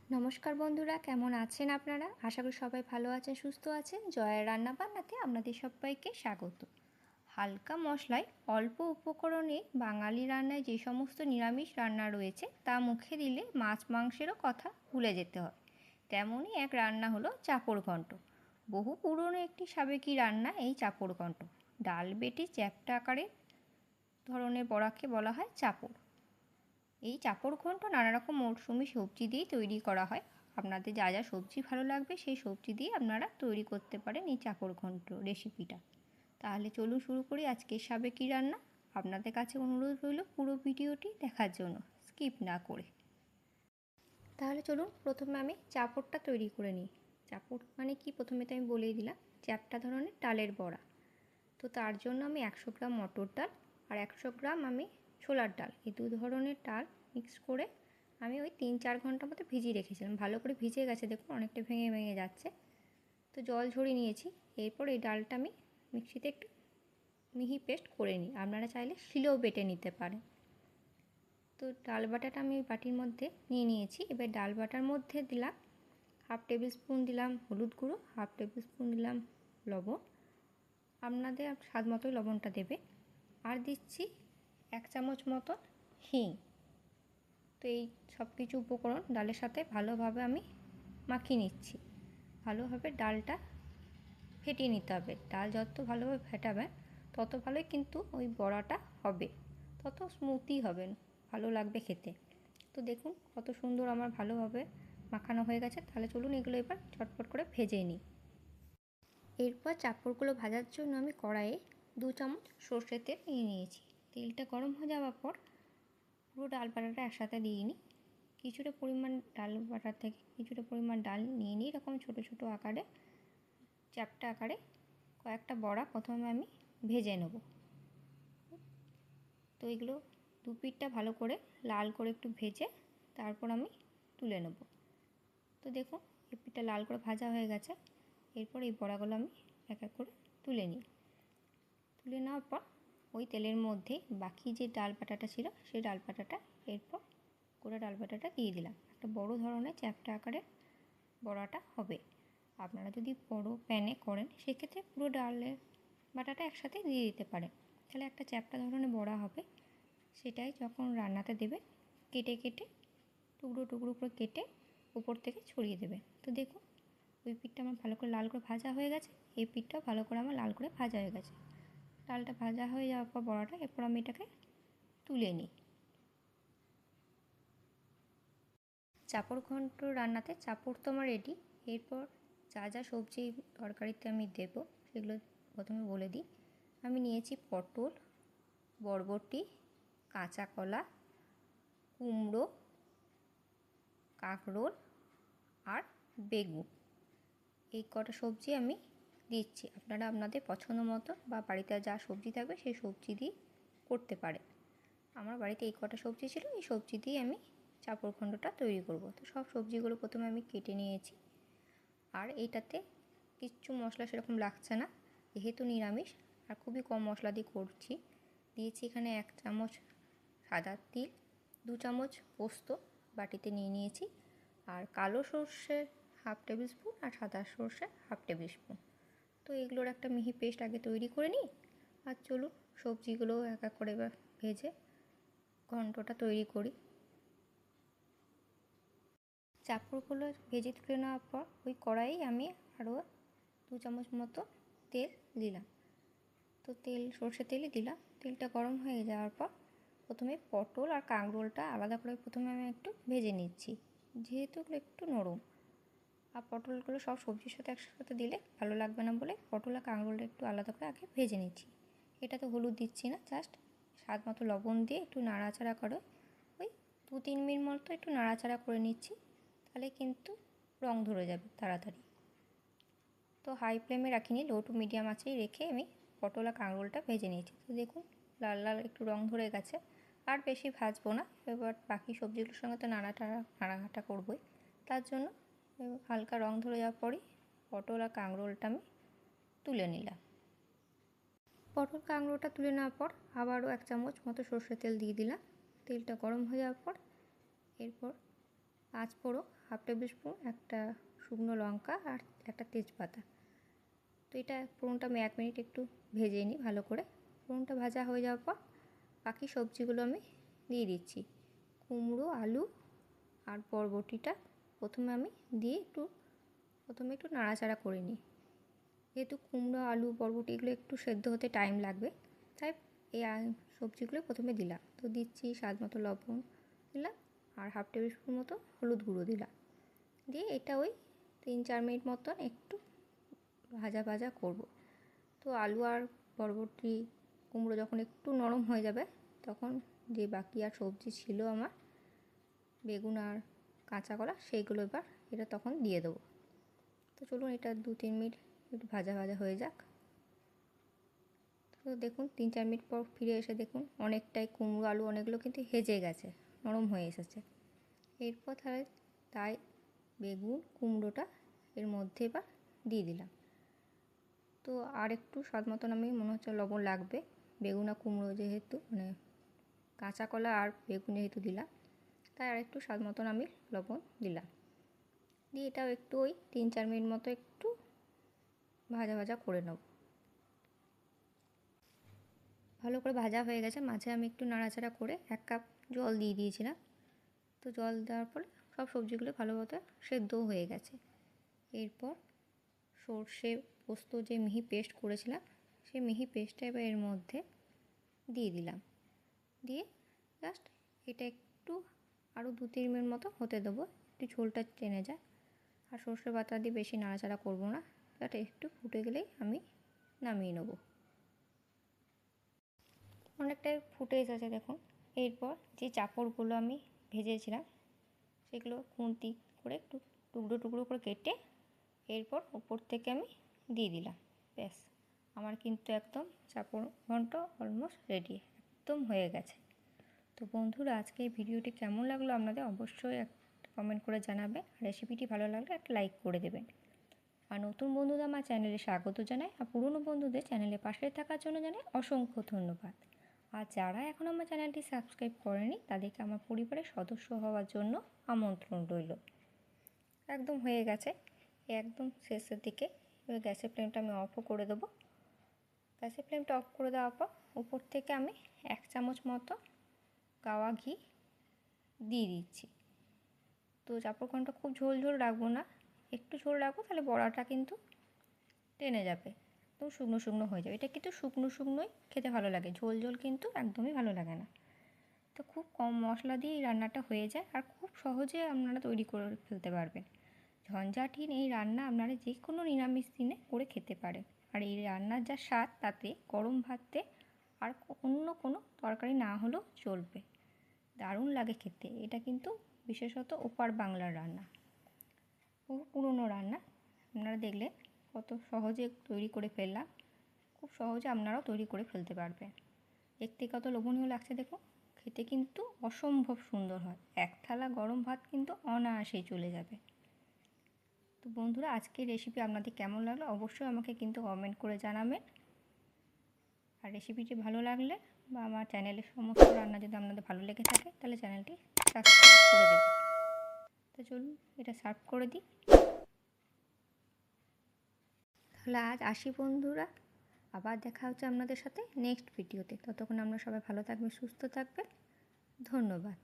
নমস্কার বন্ধুরা, কেমন আছেন আপনারা? আশা করি সবাই ভালো আছেন, সুস্থ আছেন। জয়ের রান্নাবান্নাতে আপনাদের সবাইকে স্বাগত। হালকা মশলায় অল্প উপকরণে বাঙালি রান্নায় যে সমস্ত নিরামিষ রান্না রয়েছে তা মুখে দিলে মাছ মাংসেরও কথা ভুলে যেতে হয়। তেমনই এক রান্না হলো চাপড় ঘন্ট। বহু পুরনো একটি সাবেকি রান্না এই চাপড় ঘন্ট। ডাল বেটে চ্যাপ্টা আকারে ধরনের বড়াকে বলা হয় চাপড়। এই চাপড় ঘন্ট নানা রকম মরশুমি সবজি দিয়ে তৈরি করা হয়। আপনাদের যা যা সবজি ভালো লাগবে সেই সবজি দিয়ে আপনারা তৈরি করতে পারেন এই চাপড় ঘন্ট রেসিপিটা। তাহলে চলুন শুরু করি আজকের সাবেকি রান্না। আপনাদের কাছে অনুরোধ রইল পুরো ভিডিওটি দেখার জন্য, স্কিপ না করে। তাহলে চলুন প্রথমে আমি চাপড়টা তৈরি করে নিই। চাপড় মানে কি প্রথমে তো আমি বলেই দিলাম, চ্যাপ্টা ধরনের ডালের বড়া। তো তার জন্য আমি 100 গ্রাম মটর ডাল আর 100 গ্রাম আমি ছোলার ডাল, এই দু ধরনের ডাল মিক্স করে আমি ওই 3-4 ঘন্টার মতো ভিজিয়ে রেখেছিলাম। ভালো করে ভিজে গেছে, দেখুন অনেকটা ভেঙে ভেঙে যাচ্ছে। তো জল ঝরিয়ে নিয়েছি। এরপর এই ডালটা আমি মিক্সিতে একটু মিহি পেস্ট করে নিই। আপনারা চাইলে শিলেও বেটে নিতে পারেন। তো ডাল বাটাটা আমি বাটির মধ্যে নিয়ে নিয়েছি। এবার ডাল বাটার মধ্যে দিলাম 1/2 টেবিল স্পুন দিলাম হলুদ গুঁড়ো, 1/2 টেবিল স্পুন দিলাম লবণ। আপনাদের স্বাদ মতোই লবণটা দেবে। আর দিচ্ছি 1 চামচ মতো হিং। তো এই সব কিছু উপকরণ ডালের সাথে ভালোভাবে আমি মাখিয়ে নিচ্ছি। ভালোভাবে ডালটা ফেটিয়ে নিতে হবে। ডাল যত ভালোভাবে ফেটাবে তত ভালোই কিন্তু ওই বড়াটা হবে, তত স্মুথই হবে, ভালো লাগবে খেতে। তো দেখুন কত সুন্দর আমার ভালোভাবে মাখানো হয়ে গেছে। তাহলে চলুন এগুলো এবার চটপট করে ভেজে নিই। এরপর চাপড়গুলো ভাজার জন্য আমি কড়াইয়ে 2 চামচ সর্ষের তেল নিয়ে নিয়েছি। তেলটা গরম হয়ে যাওয়ার পর পুরো ডাল বাটাটা একসাথে দিয়ে নিই। কিছুটা পরিমাণ ডাল বাটার থেকে কিছুটা পরিমাণ ডাল নিয়ে নিই। এরকম ছোটো ছোটো আকারে চ্যাপ্টা আকারে কয়েকটা বড়া প্রথমে আমি ভেজে নেব। তো এগুলো দু পিঠটা ভালো করে লাল করে একটু ভেজে তারপর আমি তুলে নেব। তো দেখুন এই পিঠটা লাল করে ভাজা হয়ে গেছে। এরপর এই বড়াগুলো আমি এক এক করে তুলে নিই। তুলে নেওয়ার পর ওই তেলের মধ্যে বাকি যে ডাল বাটাটা ছিল সেই ডাল বাটাটা এরপর গোটা ডাল বাটাটা দিয়ে দিলাম। একটা বড় ধরনের চ্যাপ্টা আকারে বড়াটা হবে। আপনারা যদি বড় প্যানে করেন সেক্ষেত্রে পুরো ডালের বাটাটা একসাথে দিয়ে দিতে পারেন, তাহলে একটা চ্যাপ্টা ধরনের বড়া হবে। সেটাই যখন রান্নাতে দেবে কেটে কেটে টুকরো টুকরো করে কেটে উপর থেকে ছড়িয়ে দেবে। তো দেখুন ওই পিঠটা আমার ভালো করে লাল করে ভাজা হয়ে গেছে। এই পিঠটাও ভালো করে আমার লাল করে ভাজা হয়ে গেছে। ডালটা ভাজা হয়ে যাওয়ার পর বড়াটা এরপর আমি এটাকে তুলে নিই। চাপড় ঘন্ট রান্নাতে চাপড় তো আমার রেডি। এরপর যা যা সবজি তরকারিতে আমি দেবো সেগুলো প্রথমে বলে দিই। আমি নিয়েছি পটল, বরবটি, কাঁচা কলা, কুমড়ো, কাঁকরোল আর বেগুন। এই কটা সবজি আমি দিচ্ছি। আপনারা আপনাদের পছন্দ মতো বা বাড়িতে যা সবজি থাকবে সেই সবজি দিয়ে করতে পারেন। আমার বাড়িতে এই কটা সবজি ছিল, এই সবজি দিয়ে আমি চাপড় ঘন্টটা তৈরি করব। তো সব সবজিগুলো প্রথমে আমি কেটে নিয়েছি। আর এইটাতে কিচ্ছু মশলা সেরকম লাগছে না, যেহেতু নিরামিষ আর খুবই কম মশলা দিয়ে করছি। দিয়েছি এখানে 1 চামচ সাদা তিল, 2 চামচ পোস্ত বাটিতে নিয়ে নিয়েছি, আর কালো সর্ষে 1/2 টেবিল স্পুন আর সাদা সর্ষে 1/2 টেবিল স্পুন। তো এগুলোর একটা মিহি পেস্ট আগে তৈরি করে নিই। আর চলুন সবজিগুলো এক এক করে এবার ভেজে ঘন্টটা তৈরি করি। চাপড়গুলো ভেজে তুলে নেওয়ার পর ওই কড়াইয়ে আমি আরও 2 চামচ মতো তেল দিলাম। তো সর্ষের তেলই দিলাম। তেলটা গরম হয়ে যাওয়ার পর প্রথমে পটল আর কাঁকরোলটা আলাদা করে প্রথমে আমি একটু ভেজে নিচ্ছি, যেহেতু এগুলো একটু নরম। আর পটলগুলো সব সবজির সাথে একসাথে দিলে ভালো লাগবে না বলে পটল আর কাঁকরোলটা একটু আলাদা করে আগে ভেজে নিচ্ছি। এটাতে হলুদ দিচ্ছি না, জাস্ট স্বাদ মতো লবণ দিয়ে একটু নাড়াচাড়া করে ওই 2-3 মিনিট মতো একটু নাড়াচাড়া করে নিচ্ছি, তাহলে কিন্তু রং ধরে যাবে তাড়াতাড়ি। তো হাই ফ্লেমে রাখিনি, লো টু মিডিয়াম আঁচেই রেখে আমি পটল আর কাঁকরোলটা ভেজে নিয়েছি। তো দেখুন লাল লাল একটু রং ধরে গেছে। আর বেশি ভাজবো না। এবার বাকি সবজিগুলোর সঙ্গে তো নাড়াঘাটা করবোই, তার জন্য হালকা রং ধরে যাওয়ার পরই পটল আর কাঁকরোলটা আমি তুলে নিলাম। পটল কাঁকরোলটা তুলে নেওয়ার পর আবারও 1 চামচ মতো সর্ষের তেল দিয়ে দিলাম। তেলটা গরম হয়ে যাওয়ার পর এরপর পাঁচফোড়ন, হাফ টেবিল স্পুন, একটা শুকনো লঙ্কা আর একটা তেজপাতা। তো এটা ফোড়নটা আমি 1 মিনিট একটু ভেজে নিই ভালো করে। ফোড়নটা ভাজা হয়ে যাওয়ার পর বাকি সবজিগুলো আমি দিয়ে দিচ্ছি। কুমড়ো, আলু আর বরবটিটা প্রথমে আমি দিয়ে প্রথমে একটু নাড়াচাড়া করে নিই। যেহেতু কুমড়ো, আলু, বরবটি এগুলো একটু সেদ্ধ হতে টাইম লাগবে, তাই এই সবজিগুলো প্রথমে দিলাম। তো দিচ্ছি স্বাদ মতো লবণ দিলাম আর হাফ টেবিল স্পুন মতো হলুদ গুঁড়ো দিলাম। দিয়ে এটা ওই 3-4 মিনিট মতন একটু ভাজা ভাজা করব। তো আলু আর বরবটি, কুমড়ো যখন একটু নরম হয়ে যাবে তখন যে বাকি আর সবজি ছিল আমার, বেগুন আর কাঁচা কলা, সেইগুলো এবার এটা তখন দিয়ে দেবো। তো চলুন এটা 2-3 মিনিট একটু ভাজা ভাজা হয়ে যাক। তো দেখুন 3-4 মিনিট পর ফিরে এসে দেখুন অনেকটাই কুমড়ো, আলু অনেকগুলো কিন্তু হেজে গেছে, নরম হয়ে এসেছে। এরপর তাই বেগুন, কুমড়োটা এর মধ্যে এবার দিয়ে দিলাম। তো আর একটু স্বাদ মতন আমি মনে হচ্ছে লবণ লাগবে, বেগুন আর কুমড়ো যেহেতু কাঁচা কলা আর বেগুন যেহেতু দিলাম, তাই আর একটু স্বাদ মতন আমি লবণ দিলাম। দিয়ে এটাও একটু ওই 3-4 মিনিট মতো একটু ভাজা ভাজা করে নেব। ভালো করে ভাজা হয়ে গেছে, মাঝে আমি একটু নাড়াচাড়া করে 1 কাপ জল দিয়ে দিয়েছিলাম। তো জল দেওয়ার পরে সব সবজিগুলো ভালোভাবে সেদ্ধও হয়ে গেছে। এরপর সর্ষে পোস্ত যে মিহি পেস্ট করেছিলাম, সেই মিহি পেস্টটা এবার এর মধ্যে দিয়ে দিলাম। দিয়ে জাস্ট এটা একটু আরও 2-3 মিনিট মতো হতে দেবো, একটু ঝোলটা টেনে যায়। আর সর্ষে বাটা দিয়ে বেশি নাড়াচাড়া করব না, এটা একটু ফুটে গেলেই আমি নামিয়ে নেব। অনেকটাই ফুটে এসেছে দেখুন। এরপর যে চাঁপড়গুলো আমি ভেজেছিলাম সেগুলো খুন্তি করে একটু টুকরো টুকরো করে কেটে এরপর উপর থেকে আমি দিয়ে দিলাম। ব্যাস, আমার কিন্তু একদম চাঁপড় ঘন্ট অলমোস্ট রেডি, একদম হয়ে গেছে। তো বন্ধুরা, আজকে এই ভিডিওটি কেমন লাগলো আপনাদের অবশ্যই একটা কমেন্ট করে জানাবে। আর রেসিপিটি ভালো লাগলে একটা লাইক করে দেবেন। আর নতুন বন্ধুদের আমার চ্যানেলে স্বাগত জানাই, আর পুরনো বন্ধুদের চ্যানেলে পাশে থাকার জন্য জানাই অসংখ্য ধন্যবাদ। আর যারা এখন আমার চ্যানেলটি সাবস্ক্রাইব করেনি তাদেরকে আমার পরিবারের সদস্য হওয়ার জন্য আমন্ত্রণ রইল। একদম হয়ে গেছে, একদম শেষের দিকে। এবার গ্যাসের ফ্লেমটা আমি অফও করে দেবো। গ্যাসের ফ্লেমটা অফ করে দেওয়ার পর উপর থেকে আমি 1 চামচ মতো গাওয়া ঘি দিয়ে দিচ্ছি। তো চাঁপড় খুব ঝোল ঝোল রাখবো না, একটু ঝোল রাখবো, তাহলে বড়াটা কিন্তু টেনে যাবে, একদম শুকনো শুকনো হয়ে যাবে। এটা কিন্তু শুকনো শুকনোই খেতে ভালো লাগে, ঝোল ঝোল কিন্তু একদমই ভালো লাগে না। তো খুব কম মশলা দিয়ে এই রান্নাটা হয়ে যায়, আর খুব সহজে আপনারা তৈরি করে ফেলতে পারবেন। ঝঞ্ঝাটহীন এই রান্না আপনারা যে কোনো নিরামিষ দিনে করে খেতে পারেন। আর এই রান্নার যা স্বাদ, তাতে গরম ভাতে আর অন্য কোনো তরকারি না হলেও চলবে, দারুণ লাগে খেতে। এটা কিন্তু বিশেষত ওপার বাংলার রান্না, বহু পুরনো রান্না। আপনারা দেখলে কত সহজে তৈরি করে ফেললাম, খুব সহজে আপনারাও তৈরি করে ফেলতে পারবেন। দেখতে কত লোভনীয় লাগছে দেখুন, খেতে কিন্তু অসম্ভব সুন্দর হয়। 1 থালা গরম ভাত কিন্তু অনায়াসেই চলে যাবে। তো বন্ধুরা, আজকের রেসিপি আপনাদের কেমন লাগলো অবশ্যই আমাকে কিন্তু কমেন্ট করে জানাবেন। আর রেসিপিটি ভালো লাগলে বা আমার চ্যানেলের সমস্ত রান্না যদি আপনাদের ভালো লেগে থাকে তাহলে চ্যানেলটি সাবস্ক্রাইব করে দেবেন। তো চলুন এটা সার্ভ করে দিই। তাহলে আজ আসি বন্ধুরা, আবার দেখা হচ্ছে আপনাদের সাথে নেক্সট ভিডিওতে। ততক্ষণ আমরা সবাই ভালো থাকবেন, সুস্থ থাকবেন। ধন্যবাদ।